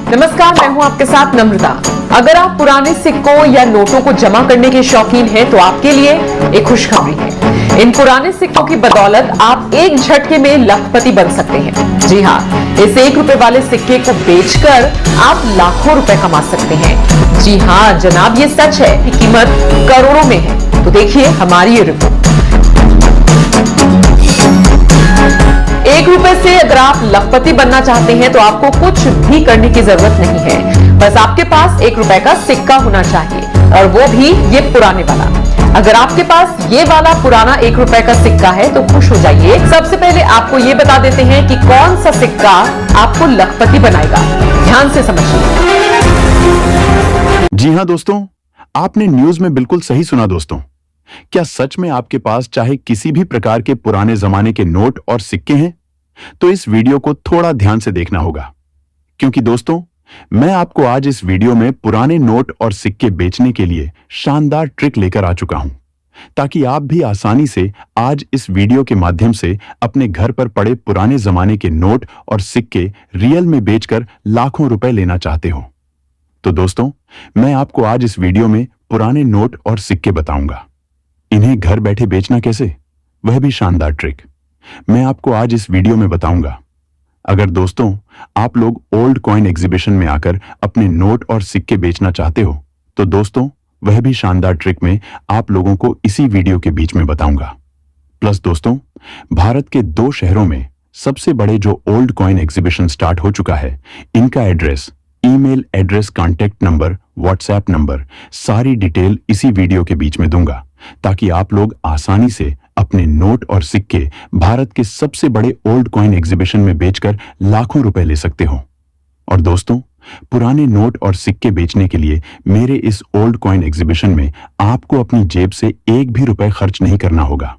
नमस्कार, मैं हूं आपके साथ नम्रता। अगर आप पुराने सिक्कों या नोटों को जमा करने के शौकीन हैं तो आपके लिए एक खुशखबरी है। इन पुराने सिक्कों की बदौलत आप एक झटके में लखपति बन सकते हैं। जी हां, इस ₹1 वाले सिक्के को बेचकर आप लाखों रुपए कमा सकते हैं। जी हां जनाब, ये सच है कि कीमत करोड़ों में है। तो देखिए हमारी ये रिपोर्ट। ₹1 से अगर आप लखपति बनना चाहते हैं तो आपको कुछ भी करने की जरूरत नहीं है। बस आपके पास ₹1 का सिक्का होना चाहिए, और वो भी ये पुराने वाला। अगर आपके पास ये वाला पुराना ₹1 का सिक्का है तो खुश हो जाइए। सबसे पहले आपको ये बता देते हैं कि कौन सा सिक्का आपको लखपति बनाएगा। ध्यान से समझिए। जी हां दोस्तों, आपने न्यूज में बिल्कुल सही सुना दोस्तों। क्या सच में आपके पास चाहे किसी भी प्रकार के पुराने जमाने के नोट और सिक्के हैं? तो इस वीडियो को थोड़ा ध्यान से देखना होगा, क्योंकि दोस्तों मैं आपको आज इस वीडियो में पुराने नोट और सिक्के बेचने के लिए शानदार ट्रिक लेकर आ चुका हूं, ताकि आप भी आसानी से आज इस वीडियो के माध्यम से अपने घर पर पड़े पुराने जमाने के नोट और सिक्के रियल में बेचकर लाखों रुपए लेना चाहते हो। तो दोस्तों मैं आपको आज इस वीडियो में पुराने नोट और सिक्के बताऊंगा। इन्हें घर बैठे बेचना कैसे, वह भी शानदार ट्रिक मैं आपको आज इस वीडियो में बताऊंगा। अगर दोस्तों आप लोग ओल्ड कॉइन एग्जीबिशन में आकर अपने नोट और सिक्के बेचना चाहते हो तो दोस्तों वह भी शानदार ट्रिक मैं आप लोगों को इसी वीडियो के बीच में बताऊंगा। प्लस दोस्तों भारत के 2 शहरों में सबसे बड़े जो ओल्ड कॉइन एग्जीबिशन स्टार्ट हो चुका है, इनका address, email address, contact number, WhatsApp number, सारी डिटेल इसी वीडियो के बीच में दूंगा, ताकि आप लोग आसानी से अपने नोट और सिक्के भारत के सबसे बड़े ओल्ड कॉइन एग्जीबिशन में बेचकर लाखों रुपए ले सकते हो। और दोस्तों पुराने नोट और सिक्के बेचने के लिए मेरे इस ओल्ड कॉइन एग्जीबिशन में आपको अपनी जेब से एक भी रुपए खर्च नहीं करना होगा।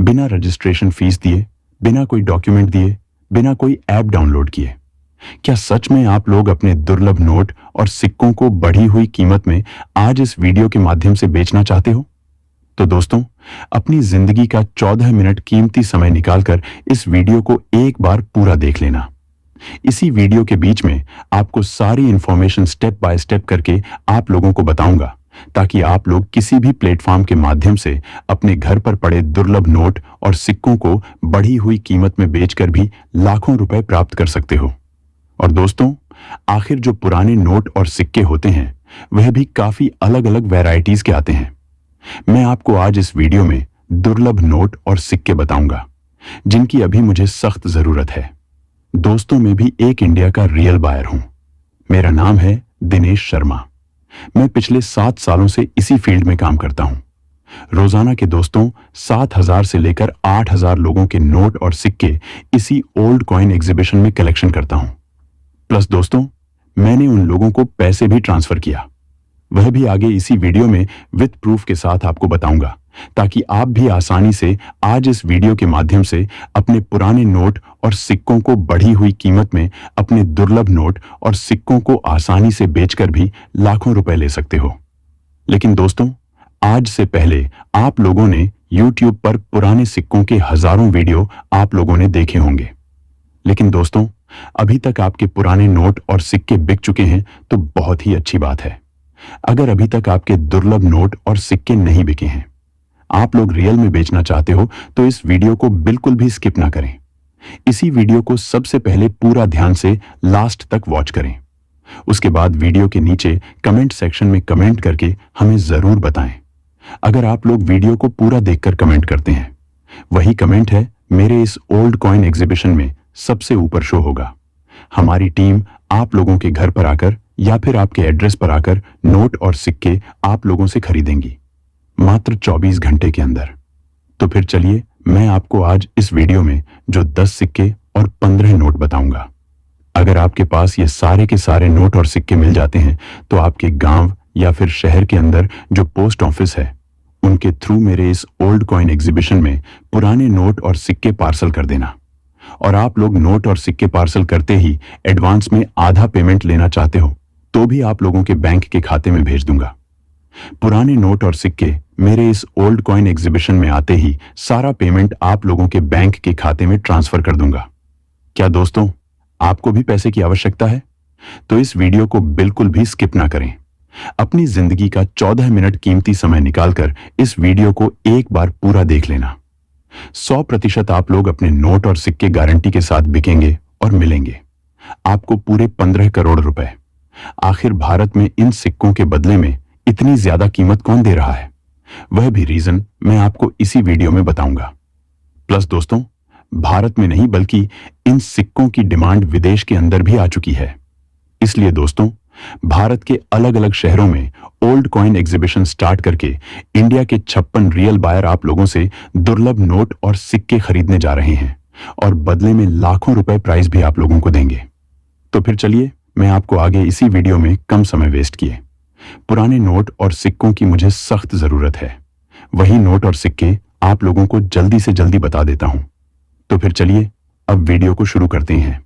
बिना रजिस्ट्रेशन फीस दिए, बिना कोई डॉक्यूमेंट दिए, बिना कोई ऐप डाउनलोड किए। क्या सच में आप लोग अपने दुर्लभ नोट और सिक्कों को बढ़ी हुई कीमत में आज इस वीडियो के माध्यम से बेचना चाहते हो? तो दोस्तों अपनी जिंदगी का 14 मिनट कीमती समय निकालकर इस वीडियो को एक बार पूरा देख लेना। इसी वीडियो के बीच में आपको सारी इंफॉर्मेशन स्टेप बाय स्टेप करके आप लोगों को बताऊंगा, ताकि आप लोग किसी भी प्लेटफॉर्म के माध्यम से अपने घर पर पड़े दुर्लभ नोट और सिक्कों को बढ़ी हुई कीमत में बेचकर भी लाखों रुपए प्राप्त कर सकते हो। और दोस्तों आखिर जो पुराने नोट और सिक्के होते हैं वह भी काफी अलग अलग वैरायटीज के आते हैं। मैं आपको आज इस वीडियो में दुर्लभ नोट और सिक्के बताऊंगा, जिनकी अभी मुझे सख्त जरूरत है। दोस्तों मैं भी एक इंडिया का रियल बायर हूं। मेरा नाम है दिनेश शर्मा। मैं पिछले 7 सालों से इसी फील्ड में काम करता हूं। रोजाना के दोस्तों 7,000 से लेकर 8,000 लोगों के नोट और सिक्के इसी ओल्ड कॉइन एग्जीबिशन में कलेक्शन करता हूं। प्लस दोस्तों मैंने उन लोगों को पैसे भी ट्रांसफर किया, वह भी आगे इसी वीडियो में विद प्रूफ के साथ आपको बताऊंगा, ताकि आप भी आसानी से आज इस वीडियो के माध्यम से अपने पुराने नोट और सिक्कों को बढ़ी हुई कीमत में अपने दुर्लभ नोट और सिक्कों को आसानी से बेचकर भी लाखों रुपए ले सकते हो। लेकिन दोस्तों आज से पहले आप लोगों ने YouTube पर पुराने सिक्कों के हजारों वीडियो आप लोगों ने देखे होंगे, लेकिन दोस्तों अभी तक आपके पुराने नोट और सिक्के बिक चुके हैं तो बहुत ही अच्छी बात है। अगर अभी तक आपके दुर्लभ नोट और सिक्के नहीं बिके हैं, आप लोग रियल में बेचना चाहते हो, तो इस वीडियो को बिल्कुल भी स्किप ना करें। इसी वीडियो को सबसे पहले पूरा ध्यान से लास्ट तक वॉच करें। उसके बाद वीडियो के नीचे कमेंट सेक्शन में कमेंट करके हमें जरूर बताएं। अगर आप लोग वीडियो को पूरा देखकर कमेंट करते हैं, वही कमेंट है मेरे इस ओल्ड कॉइन एग्जीबिशन में सबसे ऊपर शो होगा। हमारी टीम आप लोगों के घर पर आकर या फिर आपके एड्रेस पर आकर नोट और सिक्के आप लोगों से खरीदेंगी, मात्र 24 घंटे के अंदर। तो फिर चलिए मैं आपको आज इस वीडियो में जो 10 सिक्के और 15 नोट बताऊंगा। अगर आपके पास ये सारे के सारे नोट और सिक्के मिल जाते हैं तो आपके गांव या फिर शहर के अंदर जो पोस्ट ऑफिस है, उनके थ्रू मेरे इस ओल्ड कॉइन एग्जीबिशन में पुराने नोट और सिक्के पार्सल कर देना। और आप लोग नोट और सिक्के पार्सल करते ही एडवांस में आधा पेमेंट लेना चाहते हो तो भी आप लोगों के बैंक के खाते में भेज दूंगा। पुराने नोट और सिक्के मेरे इस ओल्ड कॉइन एग्जीबिशन में आते ही सारा पेमेंट आप लोगों के बैंक के खाते में ट्रांसफर कर दूंगा। क्या दोस्तों आपको भी पैसे की आवश्यकता है? तो इस वीडियो को बिल्कुल भी स्किप ना करें। अपनी जिंदगी का 14 मिनट कीमती समय निकालकर इस वीडियो को एक बार पूरा देख लेना। 100% आप लोग अपने नोट और सिक्के गारंटी के साथ बिकेंगे और मिलेंगे आपको पूरे 15 करोड़ रुपए। आखिर भारत में इन सिक्कों के बदले में इतनी ज्यादा कीमत कौन दे रहा है, वह भी रीजन मैं आपको इसी वीडियो में बताऊंगा। प्लस दोस्तों, भारत में नहीं बल्कि इन सिक्कों की डिमांड विदेश के अंदर भी आ चुकी है। इसलिए दोस्तों, भारत के अलग अलग शहरों में ओल्ड कॉइन एग्जीबिशन स्टार्ट करके इंडिया के 56 रियल बायर आप लोगों से दुर्लभ नोट और सिक्के खरीदने जा रहे हैं और बदले में लाखों रुपए प्राइस भी आप लोगों को देंगे। तो फिर चलिए, मैं आपको आगे इसी वीडियो में कम समय वेस्ट किए पुराने नोट और सिक्कों की मुझे सख्त जरूरत है, वही नोट और सिक्के आप लोगों को जल्दी से जल्दी बता देता हूं। तो फिर चलिए अब वीडियो को शुरू करते हैं।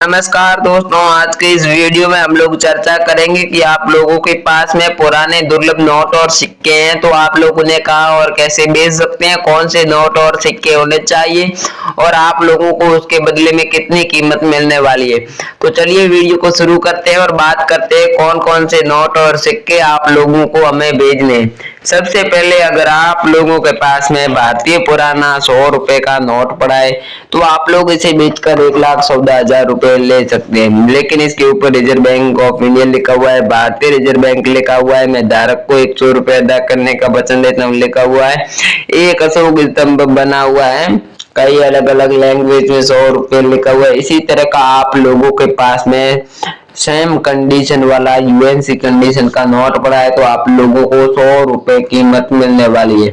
नमस्कार दोस्तों, आज के इस वीडियो में हम लोग चर्चा करेंगे कि आप लोगों के पास में पुराने दुर्लभ नोट और सिक्के हैं तो आप लोग उन्हें कहां और कैसे बेच सकते हैं, कौन से नोट और सिक्के होने चाहिए और आप लोगों को उसके बदले में कितनी कीमत मिलने वाली है। तो चलिए वीडियो को शुरू करते हैं और बात करते हैं कौन कौन से नोट और सिक्के आप लोगों को हमें भेजने हैं। सबसे पहले, अगर आप लोगों के पास में भारतीय पुराना 100 रुपए का नोट पड़ा है तो आप लोग इसे बेचकर 1,14,000 रुपए ले सकते हैं, लेकिन इसके ऊपर रिजर्व बैंक ऑफ इंडिया लिखा हुआ है, भारतीय रिजर्व बैंक लिखा हुआ है, मैं धारक को 100 रुपए अदा करने का वचन देता हूँ लिखा हुआ है, एक अशोक स्तंभ बना हुआ है, कई अलग अलग लैंग्वेज में 100 रुपए लिखा हुआ है। इसी तरह का आप लोगों के पास में सेम कंडीशन वाला यूएनसी कंडीशन का नोट पड़ा है तो आप लोगों को 100 रुपए कीमत मिलने वाली है,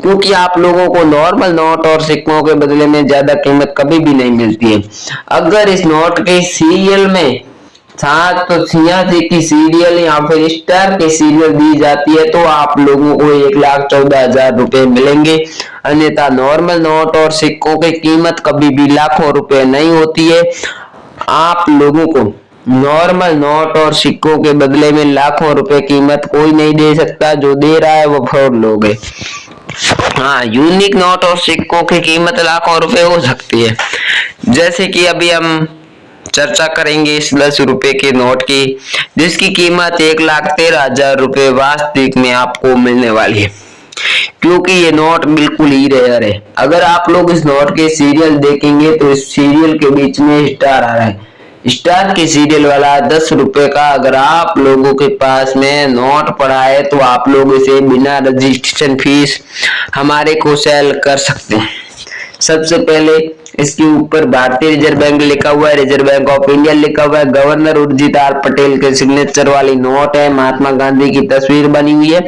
क्योंकि आप लोगों को नॉर्मल नोट और सिक्कों के बदले में ज्यादा कीमत कभी भी नहीं मिलती है। अगर इस नोट के सीरियल में साथ तो छियासी की सीरियल या फिर स्टार की सीरियल दी जाती है तो आप लोगों को 1,14,000 रुपए मिलेंगे। अन्यथा नॉर्मल नोट और सिक्कों की कीमत कभी भी लाखों रुपए नहीं होती है। आप लोगों को नॉर्मल नोट और सिक्कों के बदले में लाखों रुपए कीमत कोई नहीं दे सकता, जो दे रहा है वो फ्रॉड लोग है। हाँ, यूनिक नोट और सिक्कों की कीमत लाखों रुपए हो सकती है, जैसे कि अभी हम चर्चा करेंगे इस 10 रुपए के नोट की, जिसकी कीमत 1,13,000 रुपए वास्तविक में आपको मिलने वाली है, क्योंकि ये नोट बिल्कुल ही रेयर है। अगर आप लोग इस नोट के सीरियल देखेंगे तो इस सीरियल के बीच में स्टार आ रहा है, स्टार की सीरियल वाला 10 रुपए का अगर आप लोगों के पास में नोट पड़ा है तो आप लोग इसे बिना रजिस्ट्रेशन फीस हमारे को सेल कर सकते हैं। सबसे पहले इसके ऊपर भारतीय रिजर्व बैंक लिखा हुआ है, रिजर्व बैंक ऑफ इंडिया लिखा हुआ है, गवर्नर उर्जित आर पटेल के सिग्नेचर वाली नोट है, महात्मा गांधी की तस्वीर बनी हुई है।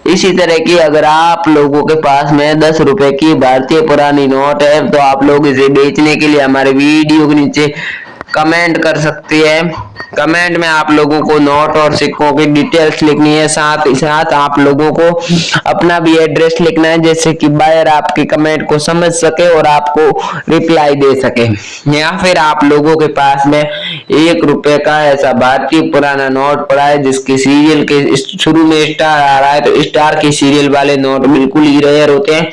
इसी तरह की अगर आप लोगों के पास में 10 रुपए की भारतीय पुरानी नोट है तो आप लोग इसे बेचने के लिए हमारे वीडियो के नीचे कमेंट कर सकते हैं। कमेंट में आप लोगों को नोट और सिक्कों की डिटेल्स लिखनी है, साथ ही साथ आप लोगों को अपना भी एड्रेस लिखना है, जैसे कि बायर आपके कमेंट को समझ सके और आपको रिप्लाई दे सके। या फिर आप लोगों के पास में 1 रुपए का ऐसा भारतीय पुराना नोट पड़ा है जिसके सीरियल के शुरू में स्टार आ रहा है, तो स्टार की सीरियल वाले नोट बिल्कुल ही रेयर होते हैं।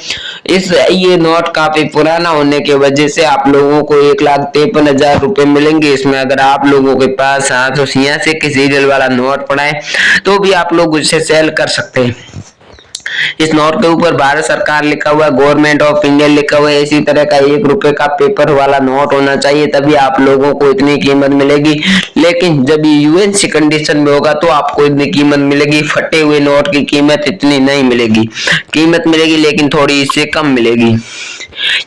ये नोट काफी पुराना होने की वजह से आप लोगों को 1,53,000 रुपए मिलेंगे। इसमें अगर आप लोगों के पास 786 के सीरियल वाला नोट पड़ा है तो भी आप लोग उसे सेल कर सकते हैं। इस नोट के ऊपर भारत सरकार लिखा हुआ है, गवर्नमेंट ऑफ इंडिया लिखा हुआ है। इसी तरह का 1 रुपए का पेपर वाला नोट होना चाहिए, तभी आप लोगों को इतनी कीमत मिलेगी। लेकिन जब ये यूएनसी कंडीशन में होगा तो आपको इतनी कीमत मिलेगी। फटे हुए नोट की कीमत इतनी नहीं मिलेगी, कीमत मिलेगी लेकिन थोड़ी इससे कम मिलेगी।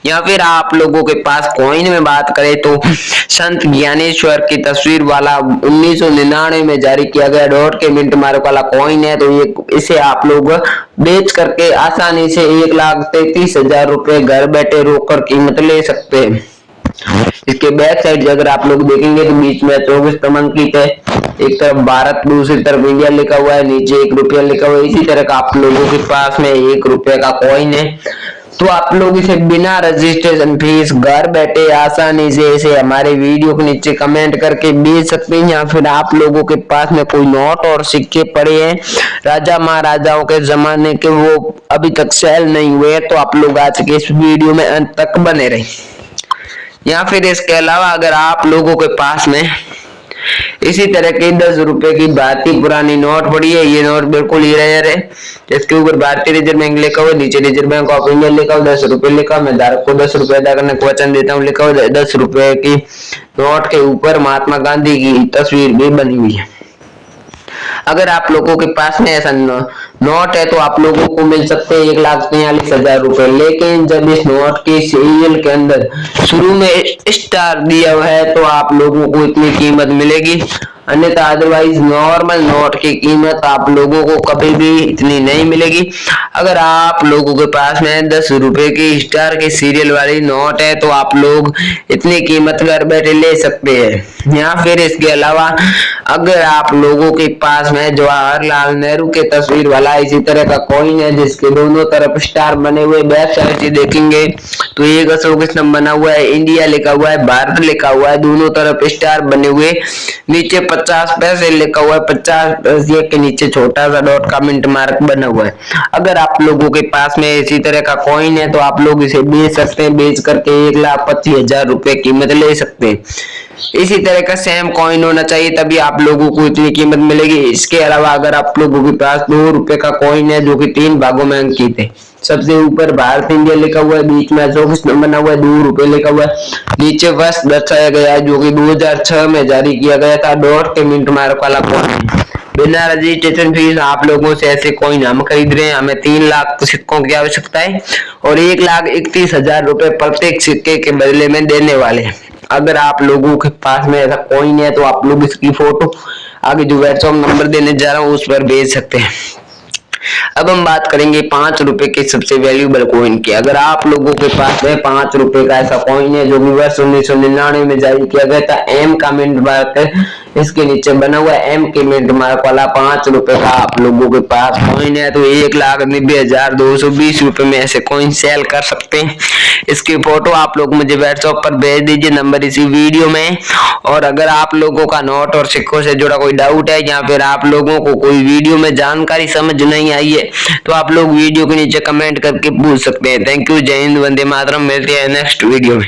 या फिर आप लोगों के पास कॉइन में बात करें तो संत ज्ञानेश्वर की तस्वीर वाला 1999 में जारी किया गया डॉट के मिंट मार्क वाला कॉइन है, तो ये इसे आप लोग बेच करके आसानी से 1,33,000 रुपए घर बैठे रोककर कीमत ले सकते हैं। इसके बैक साइड अगर आप लोग देखेंगे तो बीच में 24 क्रमांकित है, एक तरफ भारत दूसरी तरफ इंडिया लिखा हुआ है, नीचे 1 रुपया लिखा हुआ है। इसी तरह का आप लोगों के पास में 1 रुपए का कॉइन है, तो आप लोग इसे बिना रजिस्ट्रेशन फीस घर बैठे आसानी से इसे हमारे वीडियो के नीचे कमेंट करके बेच सकते हैं। या फिर आप लोगों के पास में कोई नोट और सिक्के पड़े हैं राजा महाराजाओं के जमाने के, वो अभी तक सेल नहीं हुए, तो आप लोग आज के इस वीडियो में अंत तक बने रहे। या फिर इसके अलावा अगर आप लोगों के पास में इसी तरह के 10 रुपए की भारतीय पुरानी नोट पड़ी है। ये नोट बिल्कुल ही रेयर है। इसके ऊपर भारतीय रिजर्व बैंक लिखा हुआ, नीचे रिजर्व बैंक ऑफ इंडिया लिखा हुआ, 10 रुपए लिखा। मैं धारक को 10 रुपए अदा करने का वचन देता हूँ लिखा हुआ। 10 रुपए की नोट के ऊपर महात्मा गांधी की तस्वीर भी बनी हुई है। अगर आप लोगों के पास में ऐसा नोट है तो आप लोगों को मिल सकते हैं 1,43,000 रुपए। लेकिन जब इस नोट के सीरियल के अंदर शुरू में स्टार दिया हुआ है तो आप लोगों को इतनी कीमत मिलेगी, अन्यथा अदरवाइज नॉर्मल नोट की कीमत आप लोगों को कभी भी इतनी नहीं मिलेगी। अगर आप लोगों के पास में 10 रुपए की स्टार के सीरियल वाली नोट है तो आप लोग इतनी कीमत घर बैठे ले सकते हैं। या फिर इसके अलावा अगर आप लोगों के पास में जवाहरलाल नेहरू के तस्वीर वाला इसी तरह का कॉइन है जिसके दोनों तरफ स्टार बने हुए, बैक साइड से देखेंगे तो एक अशोक स्तंभ बना हुआ है, इंडिया लिखा हुआ है, भारत लिखा हुआ है, दोनों तरफ स्टार बने हुए, नीचे 50 पैसे लिखा हुआ है, 50 पैसे के नीचे छोटा सा डॉट का मिंट मार्क बना हुआ है। अगर आप लोगों के पास में इसी तरह का कॉइन है तो आप लोग इसे बेच सकते हैं, बेच करके 1,25,000 रुपए कीमत ले सकते हैं। इसी तरह का सेम कॉइन होना चाहिए तभी आप लोगों को इतनी कीमत मिलेगी। इसके अलावा अगर आप लोगों के पास 2 रुपए का कॉइन है जो कि 3 भागों में अंकित है, सबसे ऊपर भारत इंडिया लिखा हुआ है, बीच में अशोक स्तंभ बना हुआ है, 2 रुपए लिखा हुआ है, नीचे वर्ष दर्शाया गया है जो कि 2006 में जारी किया गया था, डॉट के मिंट मार्क वाला कॉइन। बिना रजिस्ट्रेशन फीस आप लोगों से ऐसे कॉइन हम खरीद रहे हैं। हमें 3 लाख सिक्कों की आवश्यकता है और 1,31,000 रुपए प्रत्येक सिक्के के बदले में देने वाले। अगर आप लोगों के पास में ऐसा कॉइन है तो आप लोग इसकी फोटो आगे जो व्हाट्सएप नंबर देने जा रहा हूँ उस पर भेज सकते हैं। अब हम बात करेंगे 5 रुपए के सबसे वैल्यूएबल कॉइन की। अगर आप लोगों के पास में 5 रुपए का ऐसा कॉइन है जो कि वर्ष 1999 में जारी किया गया था, एम का मिंट मार्क इसके नीचे बना हुआ है, एम के मिंट मार्क वाला 5 रुपए का आप लोगों के पास कॉइन है तो 1,90,220 रुपए में ऐसे कॉइन सेल कर सकते हैं। इसकी फोटो आप लोग मुझे व्हाट्सएप पर भेज दीजिए, नंबर इसी वीडियो में। और अगर आप लोगों का नोट और सिक्कों से जुड़ा कोई डाउट है या फिर आप लोगों को कोई वीडियो में जानकारी समझ नहीं आई है तो आप लोग वीडियो के नीचे कमेंट करके पूछ सकते हैं। थैंक यू, जय हिंद, वंदे मातरम। मिलते हैं नेक्स्ट वीडियो में।